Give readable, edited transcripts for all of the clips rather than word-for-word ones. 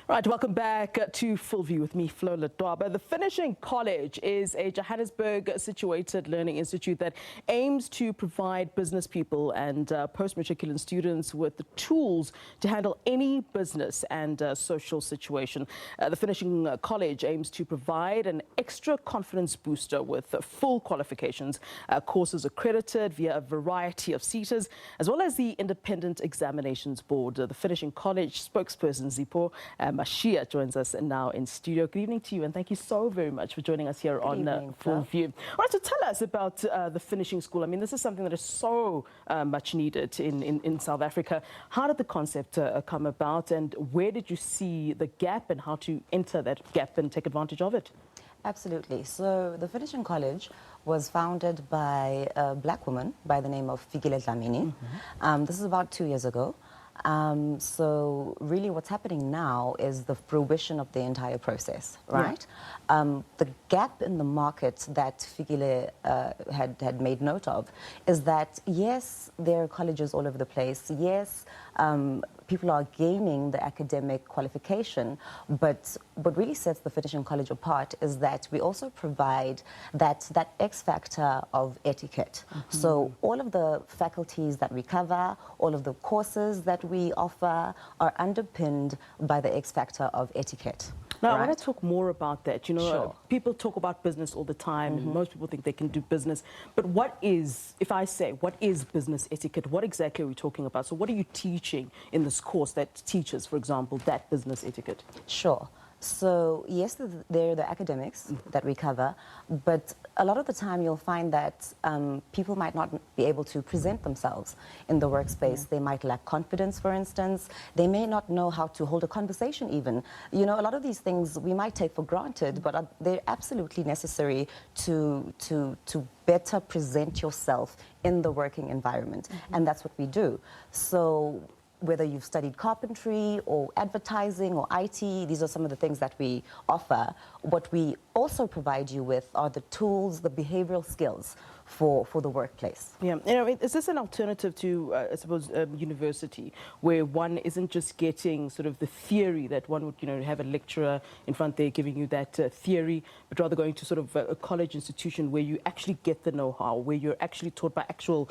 Right, welcome back to Full View with me, Flo Ladwaba. The Finishing College is a Johannesburg-situated learning institute that aims to provide business people and post-matriculant students with the tools to handle any business and social situation. The Finishing College aims to provide an extra confidence booster with full qualifications, courses accredited via a variety of SETAs, as well as the Independent Examinations Board. The Finishing College spokesperson, Zipho Mashiya, joins us now in studio. Good evening to you, and thank you so very much for joining us here on Full View. All right, so tell us about the finishing school. I mean, this is something that is so much needed in South Africa. How did the concept come about, and where did you see the gap, and how to enter that gap and take advantage of it? Absolutely. So the Finishing College was founded by a black woman by the name of Fikile Dlamini. This is about 2 years ago. So really what's happening now is the fruition of the entire process, right? Yeah. The gap in the market that Fikile had made note of is that, yes, there are colleges all over the place. Yes, people are gaining the academic qualification, but what really sets the Finishing College apart is that we also provide that X factor of etiquette. So all of the faculties that we cover, all of the courses that we offer are underpinned by the X factor of etiquette. Now, right? I want to talk more about that. You know, Sure. People talk about business all the time, and most people think they can do business. But what is, if I say, what is business etiquette? What exactly are we talking about? So what are you teaching in this course that teaches, for example, that business etiquette? Sure. So, yes, there are the academics that we cover, but a lot of the time you'll find that people might not be able to present themselves in the workspace. They might lack confidence, for instance. They may not know how to hold a conversation even. You know, a lot of these things we might take for granted, but they're absolutely necessary to better present yourself in the working environment. And that's what we do. So, whether you've studied carpentry or advertising or IT, these are some of the things that we offer. What we also provide you with are the tools, the behavioral skills for the workplace. Yeah, you know, is this an alternative to, I suppose, university, where one isn't just getting sort of the theory that one would, you know, have a lecturer in front there giving you that theory, but rather going to sort of a college institution where you actually get the know-how, where you're actually taught by actual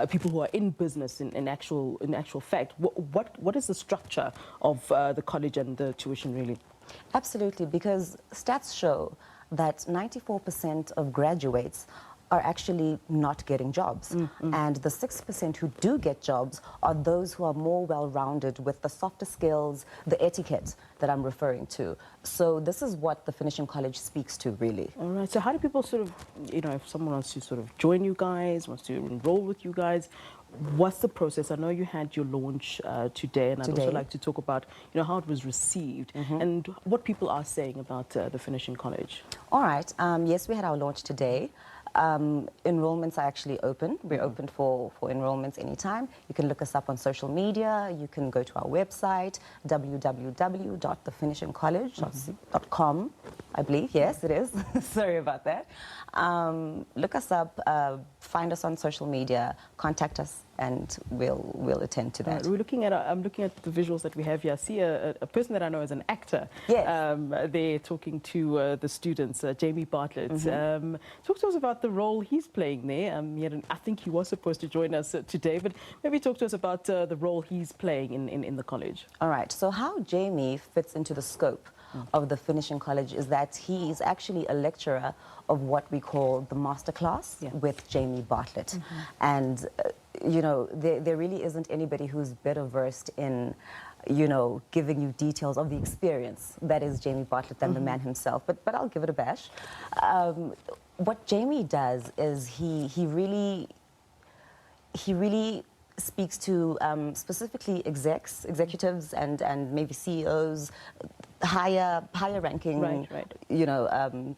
people who are in business in actual fact? What is the structure of the college and the tuition really? Absolutely, because stats show that 94% of graduates are actually not getting jobs. And the 6% who do get jobs are those who are more well-rounded with the softer skills, the etiquette that I'm referring to. So this is what the Finishing College speaks to, really. All right, so how do people sort of, you know, if someone wants to sort of join you guys, wants to enroll with you guys, what's the process? I know you had your launch today, and I'd also like to talk about, you know, how it was received and what people are saying about the Finishing College. All right, yes, we had our launch today. Enrollments are actually open. We're open for enrollments anytime. You can look us up on social media. You can go to our website, www.thefinishingcollege.com, I believe. Yes, it is. Sorry about that. Look us up, find us on social media, contact us, and we'll attend to that. We're looking at, I'm looking at the visuals that we have here. I see a person that I know as an actor. Yes. They're talking to the students, Jamie Bartlett. Talk to us about the role he's playing there. I think he was supposed to join us today, but maybe talk to us about the role he's playing in the college. All right, so how Jamie fits into the scope of the Finishing College is that he is actually a lecturer of what we call the Masterclass with Jamie Bartlett. And you know, there really isn't anybody who's better versed in, you know, giving you details of the experience that is Jamie Bartlett than the man himself. But I'll give it a bash. What Jamie does is he really speaks to specifically executives and maybe CEOs, higher ranking, you know,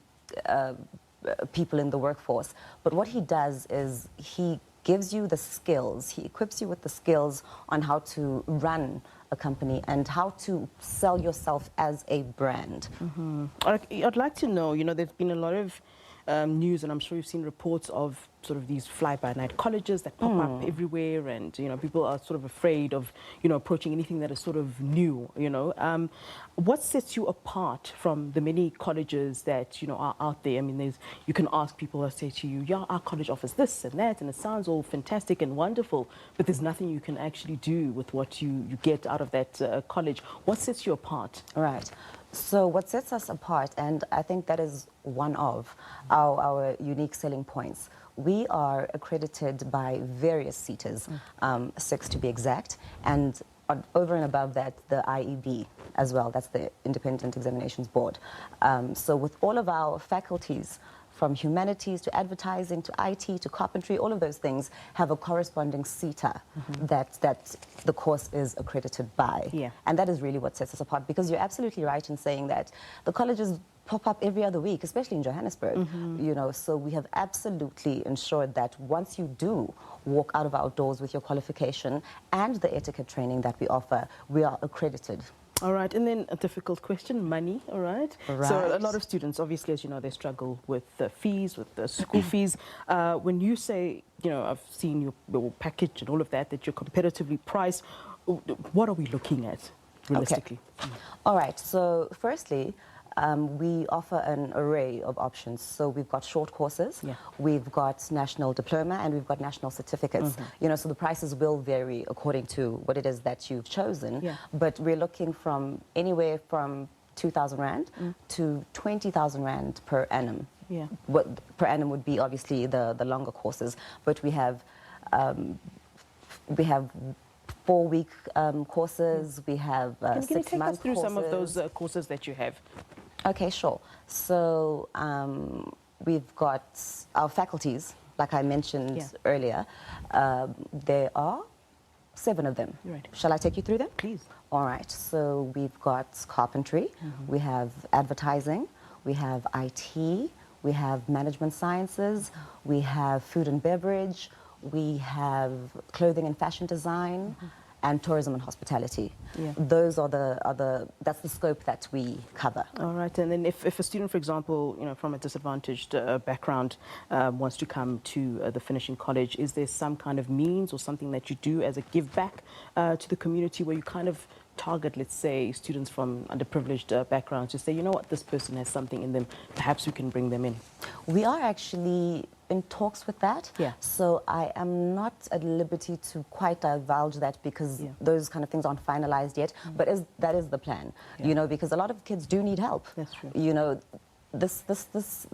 people in the workforce. But what he does is he gives you the skills, he equips you with the skills on how to run a company and how to sell yourself as a brand. I'd like to know, you know, there's been a lot of news, and I'm sure you've seen reports of sort of these fly-by-night colleges that pop up everywhere, and people are sort of afraid of approaching anything that is sort of new. What sets you apart from the many colleges that are out there? I mean, you can ask people that say to you, yeah, our college offers this and that, and it sounds all fantastic and wonderful, but there's nothing you can actually do with what you get out of that college. What sets you apart? Right. So what sets us apart, and I think that is one of our unique selling points, we are accredited by various SETAs, 6 to be exact, and over and above that, the IEB as well. That's the Independent Examinations Board. So with all of our faculties, from humanities to advertising to IT to carpentry, all of those things have a corresponding SETA that the course is accredited by. Yeah. And that is really what sets us apart, because you're absolutely right in saying that the colleges pop up every other week, especially in Johannesburg. So we have absolutely ensured that once you do walk out of our doors with your qualification and the etiquette training that we offer, we are accredited. All right, and then a difficult question, money, all right? Right. So a lot of students, obviously, as you know, they struggle with the fees, with the school fees. When you say, I've seen your package and all of that, that you're competitively priced, what are we looking at realistically? Okay. All right, so firstly, we offer an array of options. So we've got short courses, we've got national diploma, and we've got national certificates. So the prices will vary according to what it is that you've chosen. But we're looking from anywhere from 2,000 Rand to 20,000 Rand per annum. What per annum would be obviously the longer courses, but we have 4-week courses, we have 6-month courses. Can you take us through some of those courses that you have? Okay, sure. So we've got our faculties, like I mentioned earlier. There are 7 of them. Right. Shall I take you through them? Please. All right. So we've got carpentry, we have advertising, we have IT, we have management sciences, we have food and beverage, we have clothing and fashion design, and tourism and hospitality. Those are that's the scope that we cover. All right, and then if a student, for example, from a disadvantaged background wants to come to the finishing college, is there some kind of means or something that you do as a give back to the community where you kind of target, let's say, students from underprivileged backgrounds to say, you know what, this person has something in them, perhaps we can bring them in? We are actually in talks with that. So I am not at liberty to quite divulge that because those kind of things aren't finalized yet. But that is the plan, because a lot of kids do need help. That's true. This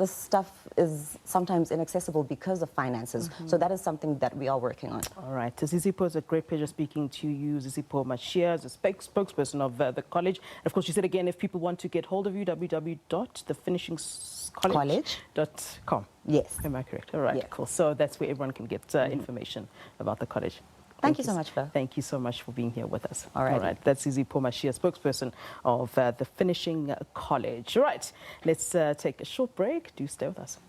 stuff is sometimes inaccessible because of finances. So that is something that we are working on. All right. Zipho, it's a great pleasure speaking to you. Zipho Mashiya is a spokesperson of the college. And of course, you said again, if people want to get hold of you, www.thefinishingcollege.com. Yes. Am I correct? All right, cool. So that's where everyone can get information about the college. Thank you so much, Flo. Thank you so much for being here with us. All right. All right. That's Zipho Mashiya, spokesperson of the Finishing College. All right. Let's take a short break. Do stay with us.